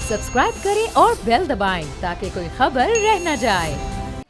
Subscribe करें और bell दबाएं ताकि कोई खबर रह न जाए।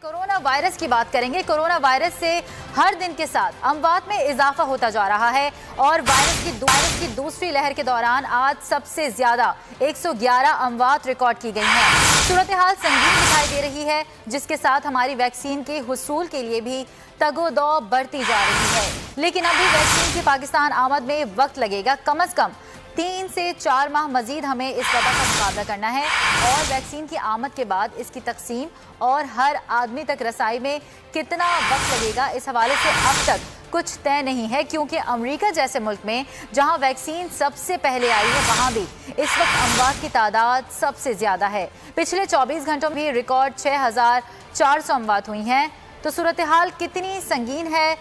कोरोना वायरस की बात करेंगे। कोरोना वायरस से हर दिन के साथ अमवात में इजाफा होता जा रहा है और वायरस की दूसरी लहर के दौरान आज सबसे ज्यादा 111 अमवात रिकॉर्ड की गई हैं। सूरत हाल संगीन दिखाई दे रही है, जिसके साथ हमारी वैक्सीन के हुसूल के लिए भी तगोदौ बढ़ती जा रही है। लेकिन अभी वैक्सीन की पाकिस्तान आमद में वक्त लगेगा। कम अज कम 3 से 4 माह मजीद हमें इस वबा का मुकाबला करना है और वैक्सीन की आमद के बाद इसकी तकसीम और हर आदमी तक रसाई में कितना वक्त लगेगा, इस हवाले से अब तक कुछ तय नहीं है, क्योंकि अमेरिका जैसे मुल्क में जहां वैक्सीन सबसे पहले आई है वहां भी इस वक्त अमवात की तादाद सबसे ज़्यादा है। पिछले 24 घंटों में रिकॉर्ड 6400 अमवात हुई हैं। तो सूरत हाल कितनी संगीन है,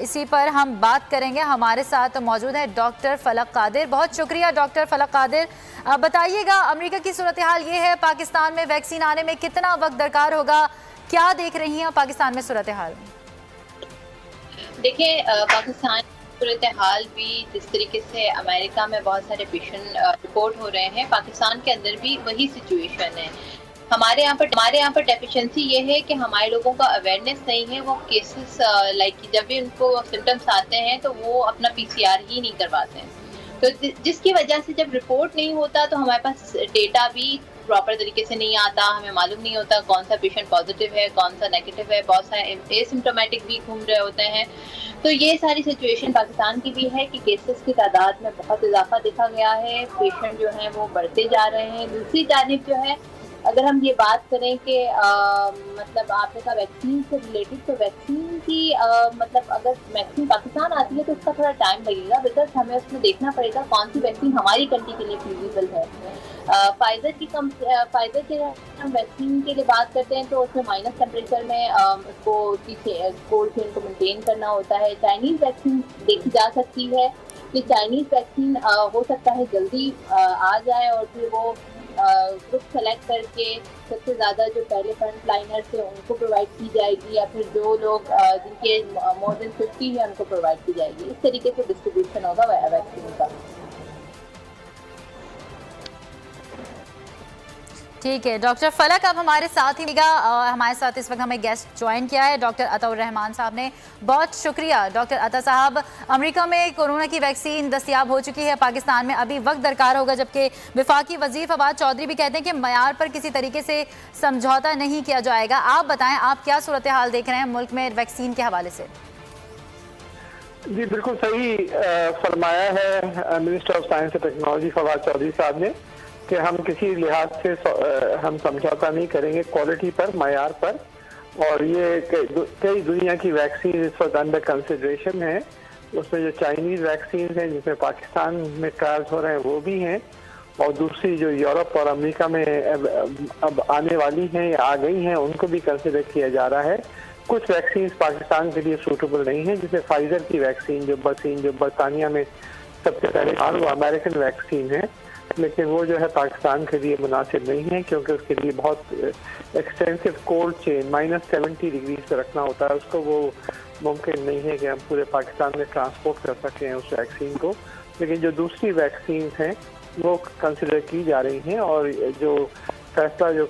इसी पर हम बात करेंगे। हमारे साथ मौजूद है डॉक्टर फलक कादिर। बहुत शुक्रिया डॉक्टर फलक कादिर। बताइएगा, अमेरिका की सूरत हाल ये है, पाकिस्तान में वैक्सीन आने में कितना वक्त दरकार होगा, क्या देख रही हैं पाकिस्तान में सूरत हाल? देखिए, पाकिस्तान सूरत हाल भी जिस तरीके से अमेरिका में बहुत सारे पेशेंट रिपोर्ट हो रहे हैं, पाकिस्तान के अंदर भी वही सिचुएशन है। हमारे यहाँ पर डेफिशिएंसी ये है कि हमारे लोगों का अवेयरनेस नहीं है। वो केसेस लाइक जब भी उनको सिम्टम्स आते हैं तो वो अपना PCR ही नहीं करवाते हैं, तो जिसकी वजह से जब रिपोर्ट नहीं होता तो हमारे पास डेटा भी प्रॉपर तरीके से नहीं आता। हमें मालूम नहीं होता कौन सा पेशेंट पॉजिटिव है, कौन सा नेगेटिव है। बहुत सारे एसिम्प्टोमेटिक भी घूम रहे होते हैं। तो ये सारी सिचुएशन पाकिस्तान की भी है कि केसेस की तादाद में बहुत इजाफा देखा गया है। पेशेंट जो हैं वो बढ़ते जा रहे हैं। दूसरी जानिब जो है, अगर हम ये बात करें कि मतलब आपने कहा वैक्सीन से रिलेटेड, तो वैक्सीन की मतलब अगर वैक्सीन पाकिस्तान आती है तो उसका थोड़ा टाइम लगेगा, बिकॉज हमें उसमें देखना पड़ेगा कौन सी वैक्सीन हमारी कंट्री के लिए फीजिबल है। फाइजर के हम वैक्सीन के लिए बात करते हैं तो उसमें माइनस टेम्परेचर में उसको कोल्ड चेन को मेंटेन करना होता है। चाइनीज़ वैक्सीन देखी जा सकती है कि चाइनीज़ वैक्सीन हो सकता है जल्दी आ जाए और फिर वो ग्रुप सेलेक्ट करके सबसे ज़्यादा जो पहले फ्रंट लाइनर्स थे उनको प्रोवाइड की जाएगी, या फिर जो लोग जिनके मोर देन 50 है उनको प्रोवाइड की जाएगी। इस तरीके से डिस्ट्रीब्यूशन होगा वैक्सीन का। ठीक है डॉक्टर फलक, अब हमारे साथ ही हमारे साथ इस वक्त हमें गेस्ट ज्वाइन किया है डॉक्टर अताउर रहमान साहब ने। बहुत शुक्रिया डॉक्टर अता साहब। अमेरिका में कोरोना की वैक्सीन दस्तयाब हो चुकी है, पाकिस्तान में अभी वक्त दरकार होगा, जबकि वफाकी वजीर फवाद चौधरी भी कहते हैं कि मयार पर किसी तरीके से समझौता नहीं किया जाएगा। आप बताएं, आप क्या सूरत हाल देख रहे हैं मुल्क में वैक्सीन के हवाले से? जी बिल्कुल सही फरमाया है minister of science and technology Fawad Chaudhry साहब ने कि हम किसी लिहाज से हम समझौता नहीं करेंगे क्वालिटी पर, मयार पर। और ये कई दुनिया की वैक्सीन इस वक्त अंडर कंसिडरेशन है। उसमें जो चाइनीज़ वैक्सीन हैं जिसमें पाकिस्तान में ट्रायल्स हो रहे हैं वो भी हैं, और दूसरी जो यूरोप और अमेरिका में अब आने वाली हैं या आ गई हैं उनको भी कंसिडर किया जा रहा है। कुछ वैक्सीन पाकिस्तान के लिए सूटेबल नहीं है, जैसे फाइजर की वैक्सीन जो बरतानिया में सबसे पहले वो अमेरिकन वैक्सीन है, लेकिन वो जो है पाकिस्तान के लिए मुनासिब नहीं है, क्योंकि उसके लिए बहुत एक्सटेंसिव कोल्ड चेन -70 डिग्री पे रखना होता है उसको। वो मुमकिन नहीं है कि हम पूरे पाकिस्तान में ट्रांसपोर्ट कर सकें उस वैक्सीन को। लेकिन जो दूसरी वैक्सीन हैं वो कंसिडर की जा रही हैं, और जो फैसला जो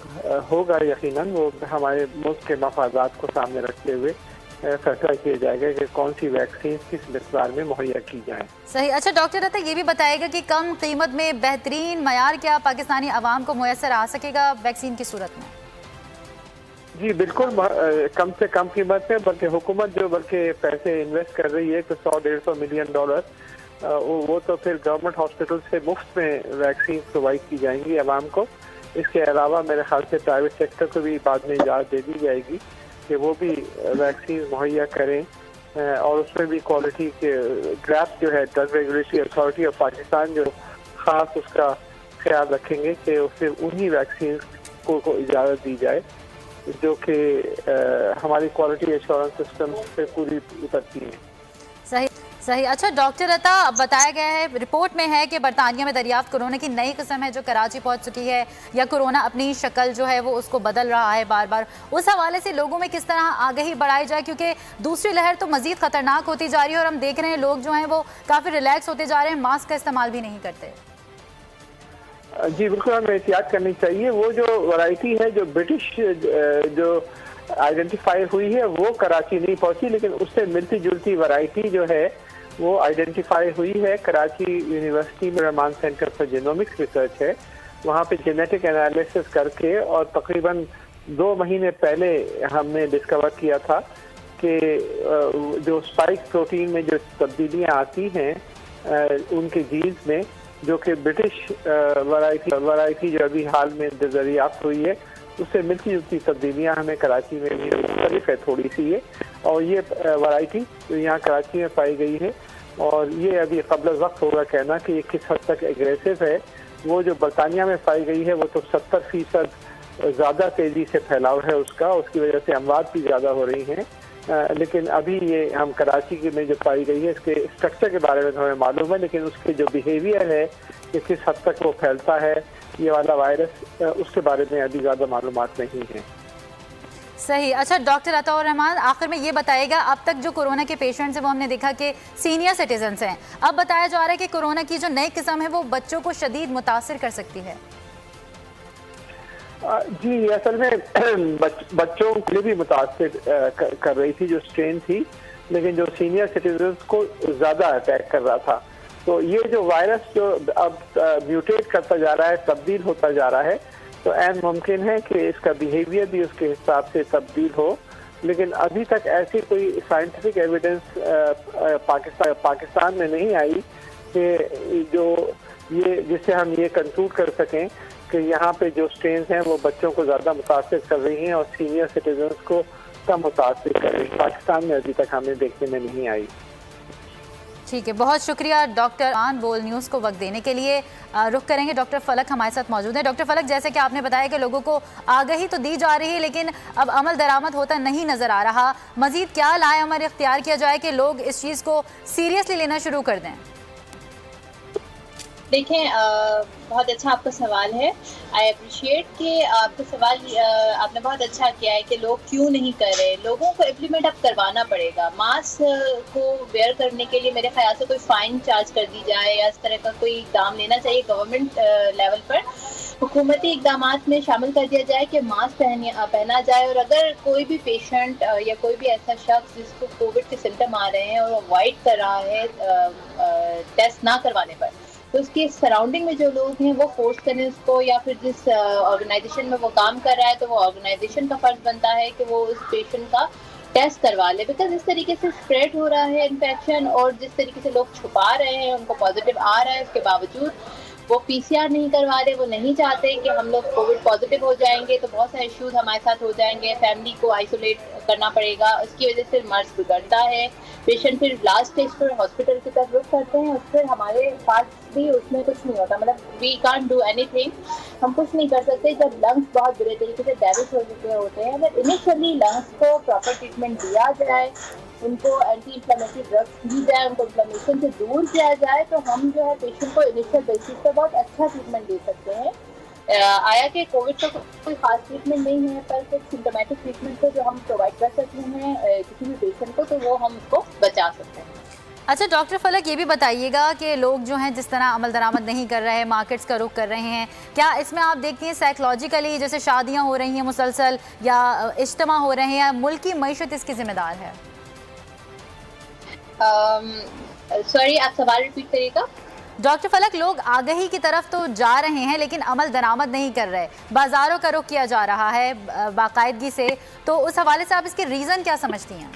होगा यकीनन वो हमारे मुल्क के मफादात को सामने रखते हुए फैसला किया जाएगा कि कौन सी वैक्सीन किस मिकदार में मुहैया की जाए। सही। अच्छा डॉक्टर दत्ता, ये भी बताएगा कि कम कीमत में बेहतरीन मयार क्या पाकिस्तानी अवाम को मुयसर आ सकेगा वैक्सीन की सूरत में? जी बिल्कुल, कम से कम कीमत में, बल्कि हुकूमत जो पैसे इन्वेस्ट कर रही है तो $100-150 मिलियन वो तो फिर गवर्नमेंट हॉस्पिटल से मुफ्त में वैक्सीन प्रोवाइड की जाएंगी अवाम को। इसके अलावा मेरे ख्याल से प्राइवेट सेक्टर को भी बाद में इजाज़त दे दी जाएगी कि वो भी वैक्सीन मुहैया करें, और उसमें भी क्वालिटी के ग्राफ जो है drug regulatory authority of Pakistan जो ख़ास उसका ख्याल रखेंगे कि उससे उन्हीं वैक्सीन को इजाज़त दी जाए जो कि हमारी क्वालिटी एश्योरेंस सिस्टम से पूरी उतरती है। सही सही। अच्छा डॉक्टर अता, बताया गया है, रिपोर्ट में है कि बरतानिया में दरियाफ्त कोरोना की नई किस्म है जो कराची पहुंच चुकी है, या कोरोना अपनी शक्ल जो है वो उसको बदल रहा है बार बार। उस हवाले से लोगों में किस तरह आगाही बढ़ाई जाए, क्योंकि दूसरी लहर तो मजीद खतरनाक होती जा रही है और हम देख रहे हैं लोग जो हैं वो काफ़ी रिलैक्स होते जा रहे हैं, मास्क का इस्तेमाल भी नहीं करते। जी बिल्कुल, हमें एहतियात करनी चाहिए। वो जो वैरायटी है जो ब्रिटिश जो आइडेंटिफाई हुई है वो कराची नहीं पहुंची, लेकिन उससे मिलती जुलती वैरायटी जो है वो आइडेंटिफाई हुई है कराची यूनिवर्सिटी में। Rahman centre for genomics research है, वहाँ पे जेनेटिक एनालिसिस करके और तकरीबन 2 महीने पहले हमने डिस्कवर किया था कि जो स्पाइक प्रोटीन में जो तब्दीलियाँ आती हैं उनके जीन्स में, जो कि ब्रिटिश वैरायटी जो अभी हाल में दरियाफ्त हुई है, उससे मिलती जुलती तब्दीलियाँ हमें कराची में भी मुख्तलिफ है थोड़ी सी ये। और ये वैरायटी यहाँ कराची में पाई गई है, और ये अभी कबल वक्त होगा कहना कि ये किस हद तक एग्रेसिव है। वो जो बरतानिया में पाई गई है वो तो 70% ज़्यादा तेज़ी से फैलाव है उसका, उसकी वजह से अमवात भी ज़्यादा हो रही हैं। लेकिन अभी ये हम कराची में जो पाई गई है इसके स्ट्रक्चर के बारे में तो हमें मालूम है, लेकिन उसके जो बिहेवियर है कि किस हद तक वो फैलता है ये वाला वायरस, उसके बारे में अभी ज़्यादा मालूमात नहीं है। सही। अच्छा डॉक्टर अताउर रहमान, आखिर में ये बताइएगा, अब तक जो कोरोना के पेशेंट्स हैं वो हमने देखा कि सीनियर सिटीजन्स हैं, अब बताया जा रहा है कि कोरोना की जो नई किस्म है वो बच्चों को शदीद मुतासिर कर सकती है। जी असल में बच्चों के लिए भी मुतासिर कर रही थी जो स्ट्रेन थी, लेकिन जो सीनियर सिटीजन्स को ज़्यादा अटैक कर रहा था। तो ये जो वायरस जो अब म्यूटेट करता जा रहा है, तब्दील होता जा रहा है, तो ऐन मुमकिन है कि इसका बिहेवियर भी उसके हिसाब से तब्दील हो। लेकिन अभी तक ऐसी कोई साइंटिफिक एविडेंस पाकिस्तान में नहीं आई कि जो ये जिससे हम ये कंक्लूड कर सकें कि यहाँ पे जो स्ट्रेन्स हैं वो बच्चों को ज़्यादा मुतासिर कर रही हैं और सीनियर सिटीजन्स को कम मुतासिर कर रही हैं। पाकिस्तान में अभी तक हमें देखने में नहीं आई। ठीक है, बहुत शुक्रिया डॉक्टर आन बोल न्यूज़ को वक्त देने के लिए। रुख करेंगे, डॉक्टर फलक हमारे साथ मौजूद है। डॉक्टर फलक, जैसे कि आपने बताया कि लोगों को आगाही तो दी जा रही है लेकिन अब अमल दरामद होता नहीं नज़र आ रहा, मज़ीद क्या लाए अमल इख्तियार किया जाए कि लोग इस चीज़ को सीरियसली लेना शुरू कर दें? देखें, बहुत अच्छा आपका सवाल है। आई अप्रिशिएट कि आपका सवाल आपने बहुत अच्छा किया है कि लोग क्यों नहीं कर रहे। लोगों को इम्प्लीमेंट अब करवाना पड़ेगा। मास्क को वेयर करने के लिए मेरे ख्याल से कोई फ़ाइन चार्ज कर दी जाए या इस तरह का कोई इकदाम लेना चाहिए गवर्नमेंट लेवल पर। हुकूमती इकदाम में शामिल कर दिया जाए कि मास्क पहना जाए, और अगर कोई भी पेशेंट या कोई भी ऐसा शख्स जिसको कोविड के सिम्टम आ रहे हैं और अवॉइड कर रहा है टेस्ट ना करवाने पर, तो उसके सराउंडिंग में जो लोग हैं वो फोर्स करें उसको, या फिर जिस ऑर्गेनाइजेशन में वो काम कर रहा है तो वो ऑर्गेनाइजेशन का फर्ज बनता है कि वो उस पेशेंट का टेस्ट करवा ले। बिकॉज इस तरीके से स्प्रेड हो रहा है इन्फेक्शन, और जिस तरीके से लोग छुपा रहे हैं, उनको पॉजिटिव आ रहा है, उसके बावजूद वो PCR नहीं करवा रहे। वो नहीं चाहते कि हम लोग कोविड पॉजिटिव हो जाएंगे तो बहुत सारे इश्यूज हमारे साथ हो जाएंगे, फैमिली को आइसोलेट करना पड़ेगा, उसकी वजह से मर्ज बिगड़ता है, पेशेंट फिर लास्ट स्टेज पर हॉस्पिटल की तरफ रुख करते हैं, फिर हमारे पास भी उसमें कुछ नहीं होता। मतलब वी कांट डू एनीथिंग, हम कुछ नहीं कर सकते जब लंग्स बहुत बुरे तरीके से डैमेज हो चुके होते हैं। अगर इनिशियली लंग्स को प्रॉपर ट्रीटमेंट दिया जाए, उनको एंटी इन्फ्लेमेटरी ड्रग्स दी जाए, उनको इन्फ्लेमेशन से दूर किया जाए, तो हम जो है पेशेंट को इनिशियल बेसिस पर बहुत अच्छा ट्रीटमेंट दे सकते हैं। आया कि कोविड का कोई खास ट्रीटमेंट नहीं है, पर कुछ सिम्टोमेटिक ट्रीटमेंट को जो हम प्रोवाइड कर सकते हैं किसी भी पेशेंट को, तो वो हम उसको बचा सकते हैं। अच्छा डॉक्टर फलक, ये भी बताइएगा कि लोग जो हैं जिस तरह अमल दरामद नहीं कर रहे हैं, मार्केट्स का रुख कर रहे हैं, क्या इसमें आप देखती हैं साइकोलॉजिकली जैसे शादियां हो रही हैं मुसलसल या इज्तिमा हो रहे हैं, या मुल्क की मईशत इसकी जिम्मेदार है? सॉरी, आप सवाल रिपीट करिएगा। डॉक्टर फलक, लोग आगाही की तरफ तो जा रहे हैं लेकिन अमल दरामद नहीं कर रहे, बाजारों का रुख किया जा रहा है बाकायदगी से, तो उस हवाले से आप इसके रीज़न क्या समझती हैं?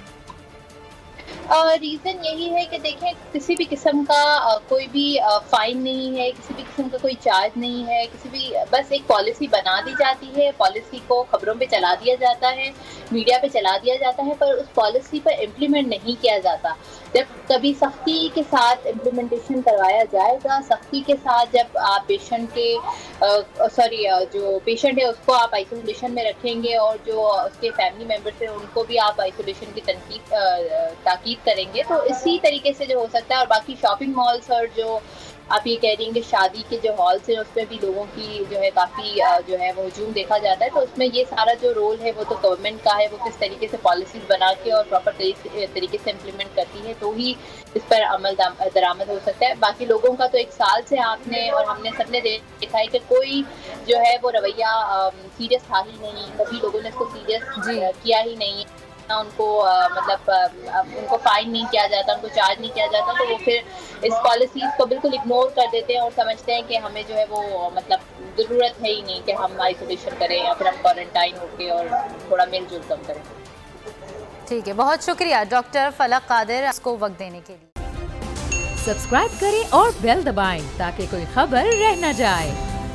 रीज़न यही है कि देखें, किसी भी किस्म का कोई भी फ़ाइन नहीं है, किसी भी किस्म का कोई चार्ज नहीं है, किसी भी बस एक पॉलिसी बना दी जाती है, पॉलिसी को खबरों पे चला दिया जाता है, मीडिया पे चला दिया जाता है, पर उस पॉलिसी पर इम्प्लीमेंट नहीं किया जाता। जब कभी सख्ती के साथ इम्प्लीमेंटेशन करवाया जाएगा, सख्ती के साथ जब आप पेशेंट के जो पेशेंट है उसको आप आइसोलेशन में रखेंगे और जो उसके फैमिली मेम्बर्स हैं उनको भी आप आइसोलेशन की ताकीद करेंगे, तो इसी तरीके से जो हो सकता है। और बाकी शॉपिंग मॉल्स और जो आप ये कह रही हैं कि शादी के जो हॉल्स हैं उसमें भी लोगों की जो है काफ़ी जो है वो हजूम देखा जाता है, तो उसमें ये सारा जो रोल है वो तो गवर्नमेंट का है, वो किस तरीके से पॉलिसीज बना के और प्रॉपर तरीके से इम्प्लीमेंट करती है तो ही इस पर अमल दरामद हो सकता है। बाकी लोगों का तो 1 साल से आपने और हमने सबने देखा है कि कोई जो है वो रवैया सीरियस था ही नहीं, कभी लोगों ने इसको सीरियस किया ही नहीं है ना, उनको उनको फाइन नहीं किया जाता, उनको चार्ज नहीं किया जाता, तो वो फिर इस पॉलिसीज को बिल्कुल इग्नोर कर देते हैं और समझते हैं कि हमें जो है वो मतलब ज़रूरत है ही नहीं कि हम आइसोलेशन करें या फिर हम क्वारंटाइन होके और थोड़ा मिलजुल कम करें। ठीक है, बहुत शुक्रिया डॉक्टर फलक कादिर इसको वक्त देने के लिए। सब्सक्राइब करें और बेल दबाएं ताकि कोई खबर रह न जाए।